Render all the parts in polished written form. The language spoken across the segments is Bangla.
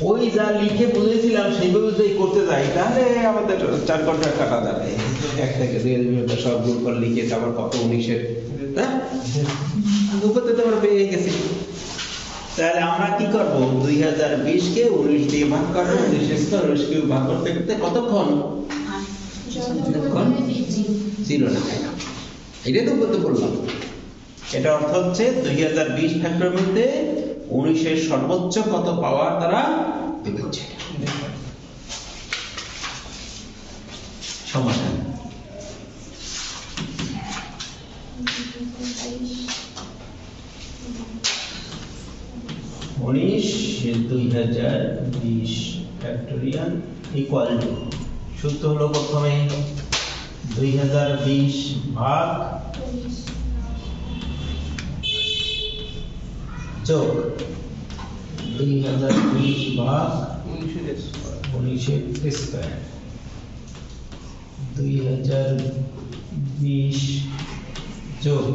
ওই যা লিখে বুঝেছিলাম সেইভাবে যদি করতে যাই তাহলে আমাদের 4 ঘন্টা কাটা যাবে। 1 থেকে 2 সব গুণ করে লিখে তারপর কত 19-এর দুপুরে তো আমরা পেয়ে গেছি। তাহলে আমরা কি করব, 2020 কে 19 দিয়ে ভাগ করব, 19 কে ভাগ করতে করতে কতক্ষণ 0 না। এটাই তো বলতে বললাম। এটা অর্থ হচ্ছে 2020 ফ্যাক্টরের মধ্যে 19-এর সর্বোচ্চ কত পাওয়ার তারা দিচ্ছে। সমাধান উনিশ 2020 ফ্যাক্টোরিয়াল ইকুয়াল টু, সূত্র হলো প্রথমে 2020 ভাগ যোগ 2020 ভাগ 19-এর স্কয়ার, 2020 যোগ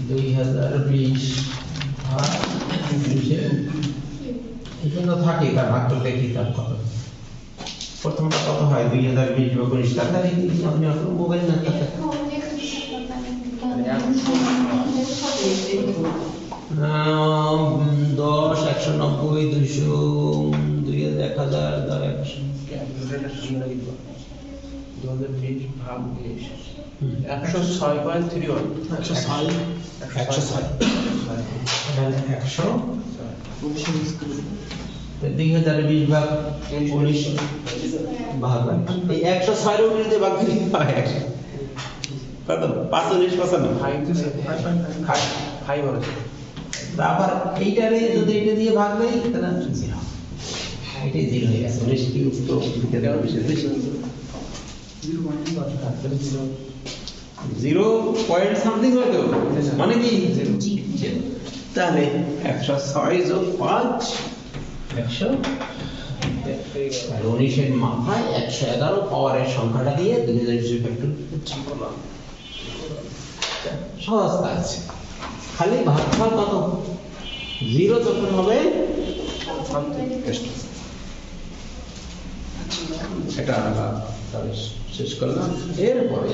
2020 ভাগ 19-এর, এখানে থাকে তার ভাগ করতে কি তার কত, প্রথমটা কত হয় 2020 ভাগ 19, তাড়াতাড়ি আপনি আপনার মোবাইল না থাকে 10 190 200 2000 1000 2020 ভাগ 106.31 106 2020 ভাগ 19 ভাগ এই 106 এর 19 দিয়ে ভাগ দিলে হয় 100 কত 5 19 5 তারপর এইটারে যদি এটা দিয়ে ভাগ দেই তাহলে 0, এটাই 0 হয়ে গেছে। 19 কি উত্তর দিতে দেওয়া বিশেষ 0 পয়েন্ট সামথিং হয় তো, মানে কি 0। তাহলে 106 যোগ 5 100, তাহলে 19 এর মাথায় 111 পাওয়ারের সংখ্যাটা দিয়ে 2020 ফ্যাক্টর করলাম। সহজ কাজ, খালি ভাগফল কত 0 যখন হবে এটা আমরা তাহলে শেষ করলাম। এরপরে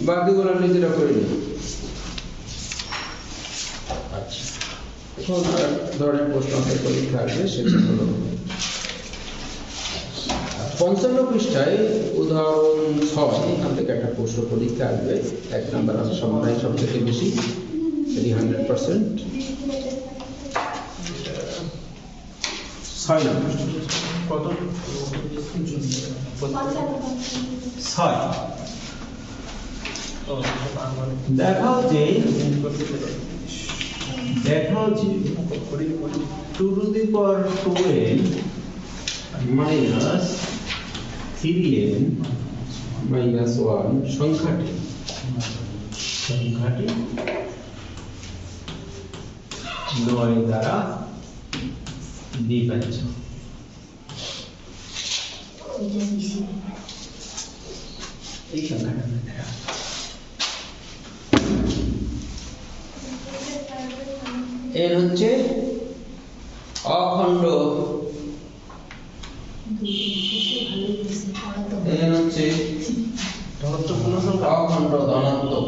বাকিগুলো নিজেরা করে নিই। আচ্ছা, কোন ধরনের প্রশ্ন পরীক্ষা আসবে সেটা হলো 55 পৃষ্ঠায় উদাহরণ 6, এখান থেকে একটা প্রশ্ন পরীক্ষা আসবে। 1 নম্বর সমাধান সবথেকে বেশি, এটি 100%। 6 নম্বর কত 6 দেখাও যে 2 to the power 2n minus 3n minus 1 সংখ্যাটি 9 দ্বারা বিভাজ্য। এই সংখ্যাটা দেখা এর হচ্ছে অখণ্ড, এর হচ্ছে ধনাত্মক পূর্ণ সংখ্যা, অখণ্ড ধনাত্মক,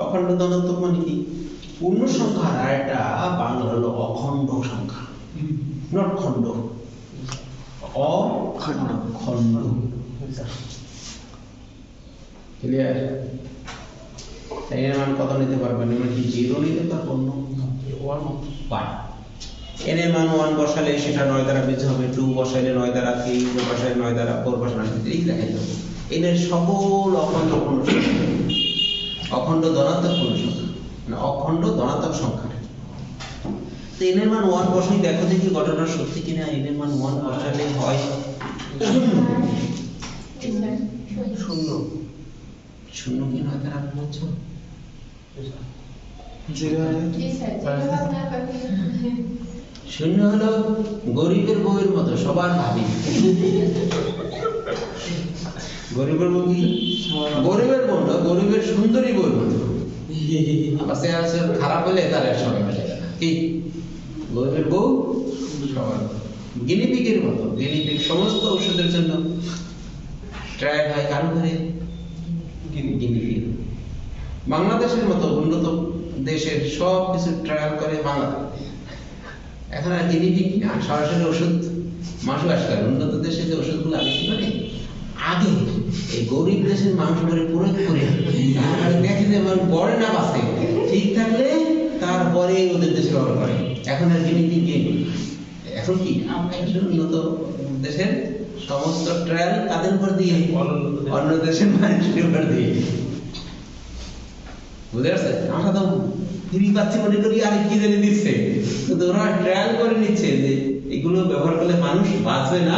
অখণ্ড ধনাত্মক মানে কি পূর্ণ সংখ্যা, আর এটা বাংলা হলো অখণ্ড সংখ্যা, নট খণ্ড, অখণ্ড। ক্লিয়ার? এর মান কত নিতে পারবেন, মানে কি 0 নিতে পারবেন, 1 n এর মান 1 বসালে সেটা 9 দ্বারা বিভাজ্য হবে, 2 বসাইলে 9 দ্বারা, 3 বসাইলে 9 দ্বারা, 4 বসাইলে 9 দ্বারা, এই লেখা যাবে। n এর সকল অখণ্ড পূর্ণ সংখ্যা, অখণ্ড ধনাত্মক পূর্ণ সংখ্যা, মানে অখণ্ড ধনাত্মক সংখ্যা। তো n এর মান 1 বসাই, দেখো দেখি ঘটনা সত্যি কিনা। n এর মান 1 বসালে হয় 0 কি 9 দ্বারা বিভাজ্য? 0 শূন্য হলো গরিবের বউয়ের মতো সবার ভাবি। গরিবের বউ কি? গরিবের বউ না, গরিবের সুন্দরী বউয়ের মতো। আবার সে আছে খারাপ হলে তার সবাই মেলে না। কি গরিবের বউ সবার গিনিপিগের মতো। গিনিপিগ সমস্ত ওষুধের জন্য ট্রায়াল হয় কারো ঘরে? গিনিপিগ। বাংলাদেশের মতো উন্নত দেশের সব কিছু ট্রায়াল করে বাংলাদেশ। এখন আর গিনিপিগ না, সরাসরি ওষুধ মাসু আসকার। উন্নত দেশে যে ওষুধগুলো আবিষ্কার করে আগে এই গরিব দেশের মানুষ করে প্রয়োগ করে তারপরে দেখে যে পরে না বাঁচে, ঠিক থাকলে তারপরে ওদের দেশে ব্যবহার করে। এখন আর গিনিপিগ এখন কি উন্নত দেশের সমস্ত ট্রায়াল তাদের উপর দিয়ে, অন্য দেশের মানুষের উপর দিয়ে। বুঝতে পারছে? আমরা তো ফ্রি পাচ্ছি মনে করি আরে কি জানি দিচ্ছে, কিন্তু ওরা ট্রায়াল করে নিচ্ছে যে এগুলো ব্যবহার করলে মানুষ বাঁচবে না,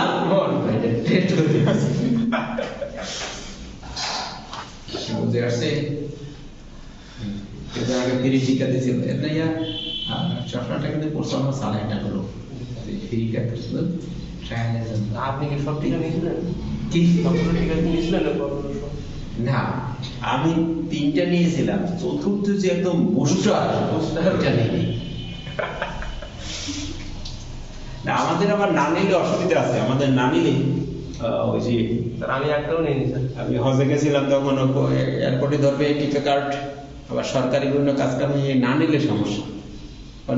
টেস্ট করে দিচ্ছে। বুঝতে পারছে? কিন্তু আগে ফ্রি টিকা দিয়েছিল এর না, চশমাটা কিন্তু পড়ছে আমার সালাইটা হলো ফ্রি টিকা ছিল ট্রায়ালের জন্য। আপনি কি সব টিকা নিয়েছিলেন? কি কতগুলো টিকা নিয়েছিলেন? না, আমি 3টা নিয়েছিলাম, চতুর্থ যে একদম বুস্টারটা নেই। না, আমাদের আবার না নিলে অসুবিধা আছে। আমাদের না নিলে ওই যে আমি একটাও নিয়ে নিয়েছি। আমি হজে গেছিলাম তখন এয়ারপোর্টে ধরবে টিকা কার্ড, আবার সরকারি বিভিন্ন কাজকাম না নিলে সমস্যা,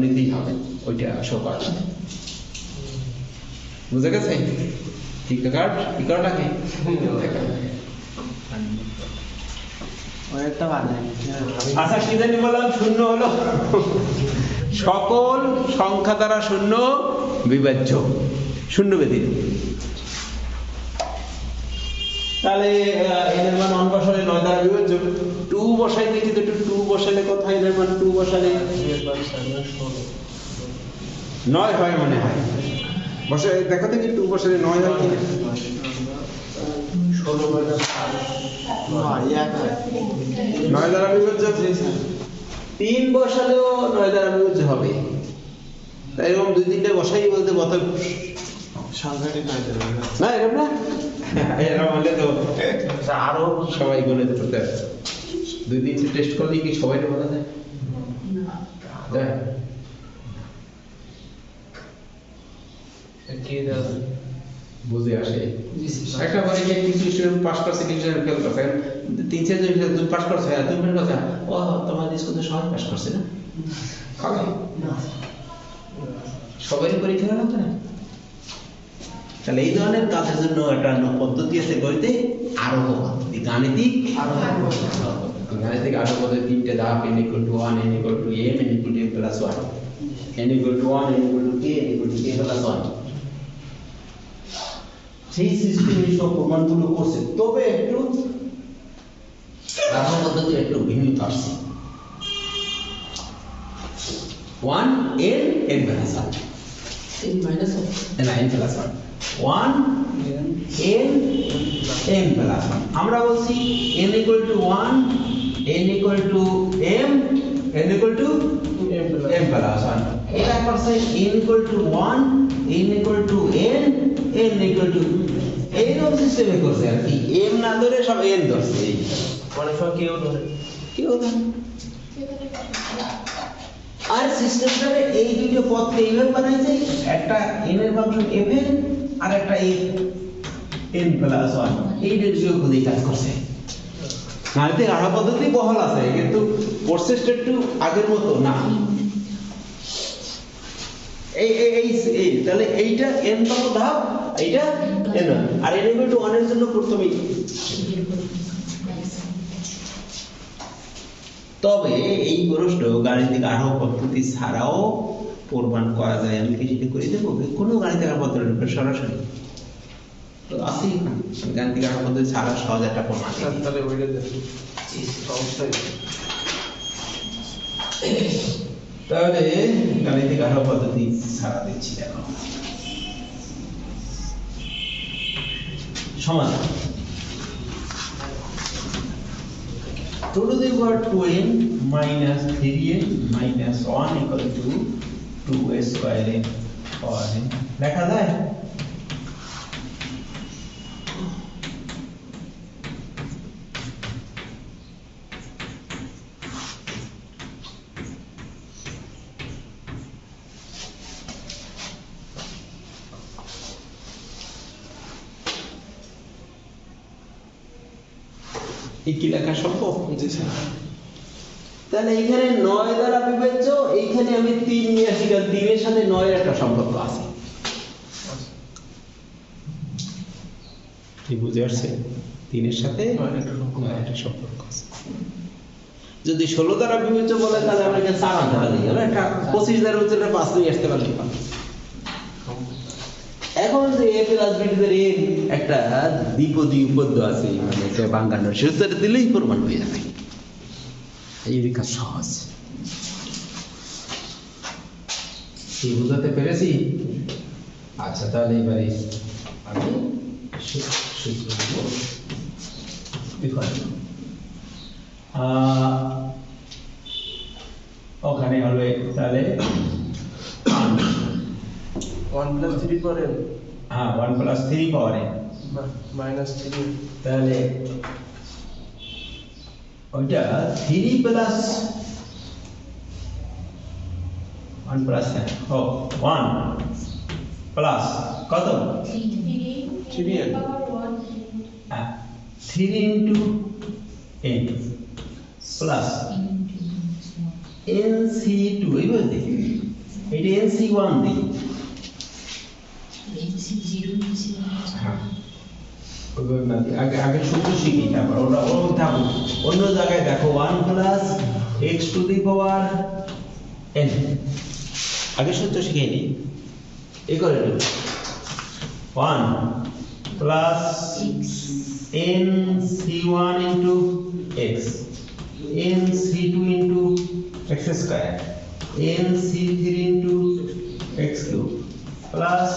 নিতেই হবে ওইটা শো কার্ড। বুঝে গেছে? টিকা কার্ড কি কার্ডটাকে আচ্ছা কি জানি বললাম, শূন্য হলো সকল সংখ্যা দ্বারা শূন্য বিভাজ্য, শূন্য ব্যতীত। তাহলে এর মান 1 বসালে 9 দ্বারা বিভাজ্য। 2 বসাই দেখি তো, 2 বসালে কত হয়? এর মান 2 বসালে 9 হয় মনে হয়। বসে দেখো দেখি 2 বসালে 9 হয় কি? 9 দ্বারা বিভাজ্য। 3 বসালেও 9 দ্বারা বিভাজ্য হবে। তাই এরকম 2-3টা বসাই বলতে কত সংখ্যাটি 9 দ্বারা না, এরকম না, এরকম হলে তো আরো সবাই গুনে করতে হবে। 2-3টে টেস্ট করলে কি সবাই বলা যায়? যায়? বুঝে আসে একটা পরীক্ষা কিছু স্টুডেন্ট পাস করছে, কিছু স্টুডেন্ট ফেল করছে। 3-4 জন তুমি পাস করছো, তুমি ফেল করছো, ও তোমাদের স্কুলে সবাই পাস করছে না? হবে সবারই পরীক্ষা লাগবে না। তাহলে এই ধরনের কাজের জন্য একটা পদ্ধতি আছে গণিতে, আরোহ পদ্ধতি, গাণিতিক আরোহ পদ্ধতি। গাণিতিক আরোহ পদ্ধতি 3টে ধাপ: n = 1, n = m, n = m + 1, n = 1, n = k, n = k + 1। সেই সিস্টেমে সব প্রমাণগুলো করছে, তবে একটু আরোহ পদ্ধতি একটু ভিন্ন আসছে। 1 n n + 1, n minus 1 না n plus 1, 1 n n plus 1। আমরা বলছি n = 1, n = m, n = m plus 1। এটা করছে n = 1, n = n, n = এইরকম সিস্টেমে করছে আর কি। m না ধরে সব n ধরছে। অনেক সময় কেউ ধরে আর সিস্টেমটারে এই দুটো পদকে এইভাবে বানাইছে, একটা n এর ফাংশন f আর একটা n + 1, এই দুটো খুদি কাজ করছে। গাণিতিক আরোহ পদ্ধতি বহাল আছে, কিন্তু প্রসেসটা একটু আগের মতো না। এই তাহলে এইটা n তম ধাপ, এইটা n, আর n = 1 এর জন্য প্রথমেই। তবে এই প্রশ্ন গাণিতিক আরোহ পদ্ধতি ছাড়াও প্রমাণ করা যায়। আমি কি সেটা করে দেবো? কোনো গাণিতিক আরোহ পদ্ধতির উপর সরাসরি তো আছে, গাণিতিক আরোহ পদ্ধতি ছাড়া সহজ একটা প্রমাণ। তাহলে ওইটা দেখুন অবশ্যই। তাহলে গাণিতিক আরোহ পদ্ধতি ছাড়া দিচ্ছি, দেখো সমাধান। 2n - 3n - 1 = 2a² n দেখা যায় কি লেখা সম্ভব? তাহলে এখানে 9 দ্বারা বিভাজ্য, এইখানে আমি 3 নিয়ে আসি, কারণ 3 এর সাথে 9 এর একটা সম্পর্ক আছে। কি বুঝে আসছে? 3 এর সাথে 9 এর একটা সম্পর্ক আছে। যদি 16 দ্বারা বিভাজ্য বলে তাহলে আমরা এখানে 4 আনতে পারি, আমরা একটা 25 দ্বারা বিভাজ্য 5 নিয়ে আসতে পারলে পাবো। এখন যে a প্লাস b এর একটা দ্বিপদী উপপাদ্য আছে, মানে এটা বাঙ্গানোর সূত্র দিলেই প্রমাণ হয়ে যাবে। এই রেখা সহজ। কি বুঝাতে পেরেছি? আচ্ছা, তাহলে এবারে আমি সূত্র দেব। ওখানে হবে তাহলে 1 + 3 পরে হ্যাঁ 1 + 3 পাওয়ারে -3 তাহলে ওইটা 3 প্লাস 1 প্লাস 1 প্লাস কত 3 ইনটু n প্লাস nc2 এইভাবে দিই, এটা nc1 দিই। আগে সূত্র শিখি, তারপর ওটা থাকুক। অন্য জায়গায় দেখো 1 plus x to the power n, আগে সূত্র শিখে নিই। এই করে নেব 1 plus nc1 into x, nc2 into x square, nc3 into x cube plus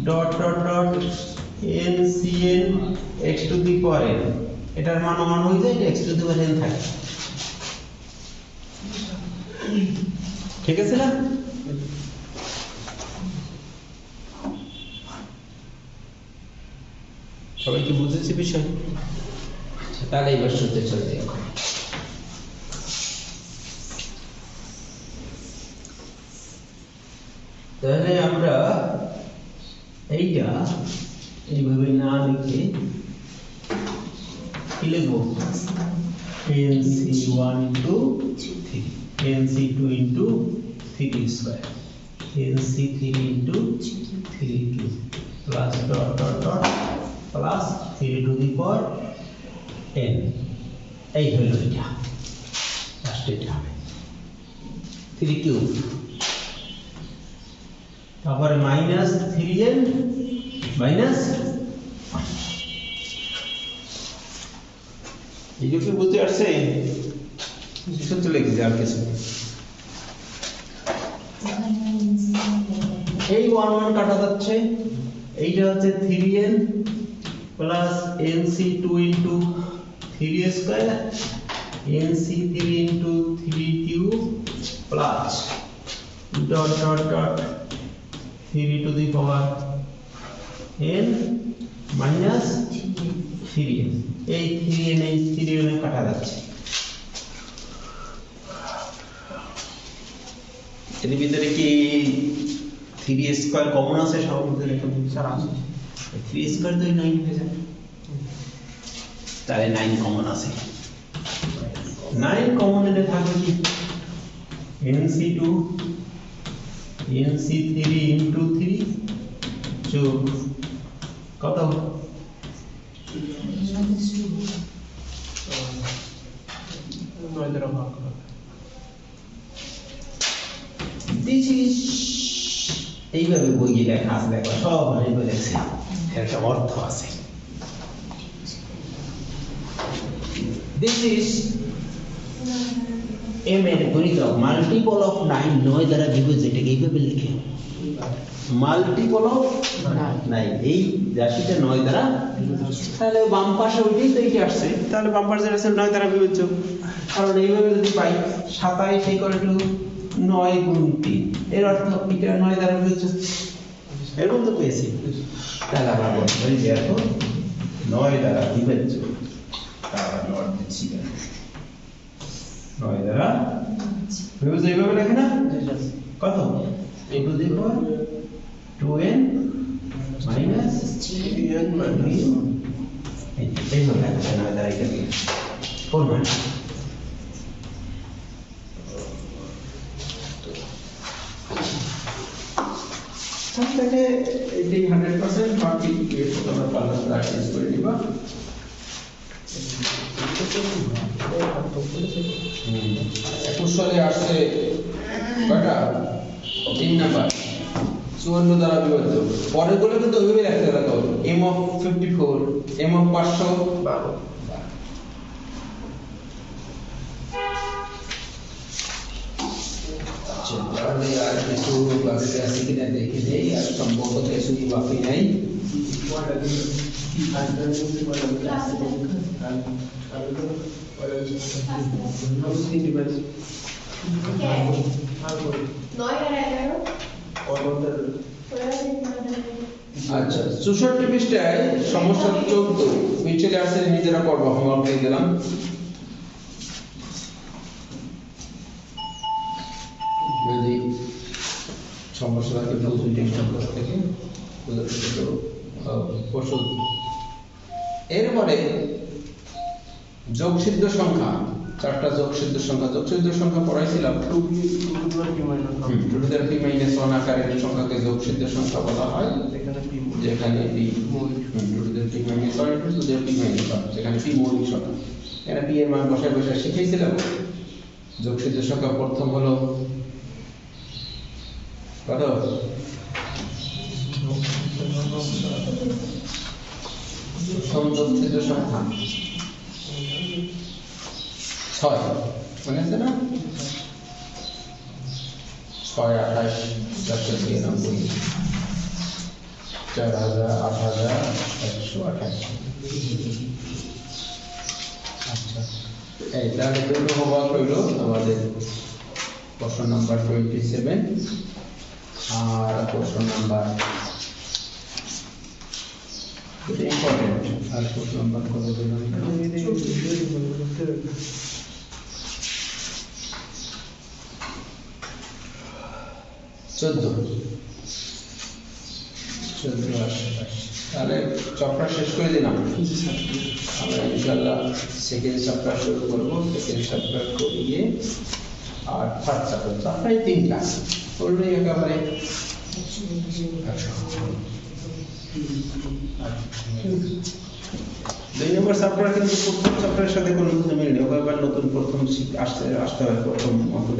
dot dot dot ncn x to the power n। এটার মান হয়ে যায় x to the power n থাকে। ঠিক আছে না? সবাই কি বুঝেছে বিষয়? তাহলে এবার সূত্রে চলে যাই। তাহলে আমরা এইটা এইভাবে না লিখে কি লিখবো? nc1 into 3, nc2 into 3 square, nc3 into 3 cube plus dot dot dot plus 3 to the power n। এই হলো এটা, লাস্ট এটা হবে 3 কিউব, তারপরে মাইনাস 3n মাইনাস এইটুকু বুঝতে পারছে? সূত্র লিখেছি আর কিছু। এই 1 1 কাটা যাচ্ছে, এইটা হচ্ছে 3n plus nc2 into 3 square, nc3 into 3 cube plus dot dot dot 3 to the power n minus 3n। এই 3n এই 3n এ কাটা যাচ্ছে। এর ভিতরে কি 3 স্কয়ার কমন আছে? সব ভিতরে স্যার আছে। 3 স্কয়ার তো 9 হয়ে যায়, তাহলে 9 কমন আছে। 9 কমন এনে থাকবে কি nc2 nc3 ইনটু 3 যোগ কত এইভাবে বইয়ে লেখা আছে, দেখো সব এইভাবে লেখছে, একটা অর্থ আছে। দিস ইজ m এর গুণিতক, মাল্টিপল অফ 9, 9 দ্বারা বিভাজ্য, এটাকে এইভাবে লিখে মাল্টিপল অফ 9, এই রাশিটা 9 দ্বারা, তাহলে বাম পাশে ওইটাই তো এইটা আসছে, তাহলে বাম পাশে আছে 9 দ্বারা বিভাজ্য। কারণ এইভাবে যদি পাই 27 ইকুয়াল টু 9 গুণ 3, এর অর্থ এটা 9 দ্বারা বিভাজ্য। এরকম তো পেয়েছি। তাহলে আমরা বলতে পারি যে এত 9 দ্বারা বিভাজ্য, তার নট দিচ্ছি কেন 9 দ্বারা বিভাজ্য, এইভাবে লেখে না কত a to the power 2n minus 3n minus এইভাবে লেখা যায় 9 দ্বারা এটা দিয়ে 4 মাইনাস তাহলে এটাই 100% বাকি এর তোমরা পাল্লা প্র্যাকটিস করে নিবা। 21 সালে আসছে কয়টা 3 নাম্বার 54 দ্বারা বিভাজ্য। পরের গুলো কিন্তু ওইভাবে রাখতে দেখো m of 54 m of 512। তাহলে আর কিছু বাকি আছে কিনা দেখে নেই, আর সম্ভবত কিছুই বাকি নাই। আচ্ছা 64 পৃষ্ঠায় সমস্যা 14 মিচেলে আছে, নিজেরা করবো, হোমওয়ার্ক দিয়ে দিলাম। যদি সমস্যাটাকে বুঝতে চেষ্টা করো থেকে ওষুধ। এরপরে যোগসিদ্ধ সংখ্যা, 4টা যোগসিদ্ধ সংখ্যা। যোগসিদ্ধ সংখ্যা পড়াইছিলাম। 2p-1 আকারের সংখ্যাকে যোগসিদ্ধ সংখ্যা বলা হয়, যেখানে p যেখানে p মৌলিক সংখ্যা। এখানে p এর মান বসায় বসায় শিখেছিলাম। যোগসিদ্ধ সংখ্যা প্রথম হলো কত? প্রথম যোগসিদ্ধ সংখ্যা 6, মনে আছে না? 6, 28, 493, 4000, 8128। আচ্ছা, এই তাহলে দুটো হোমওয়ার্ক হইল আমাদের। প্রশ্ন নাম্বার 27 আর প্রশ্ন নাম্বার ইম্পর্টেন্ট। আর প্রশ্ন নাম্বার কত দিলাম? 14। তাহলে চ্যাপ্টার শেষ করে দিলাম। আমরা ইনশাআল্লাহ সেকেন্ড চ্যাপ্টার শুরু করবো। সেকেন্ড চ্যাপ্টার করিয়ে আর থার্ড চ্যাপ্টার, চ্যাপ্টার 3টা করলে একেবারে 2 নম্বর চ্যাপ্টার কিন্তু প্রথম চ্যাপ্টারের সাথে কোনো মিল নেই। ওখানে নতুন প্রথম আসতে হয় প্রথম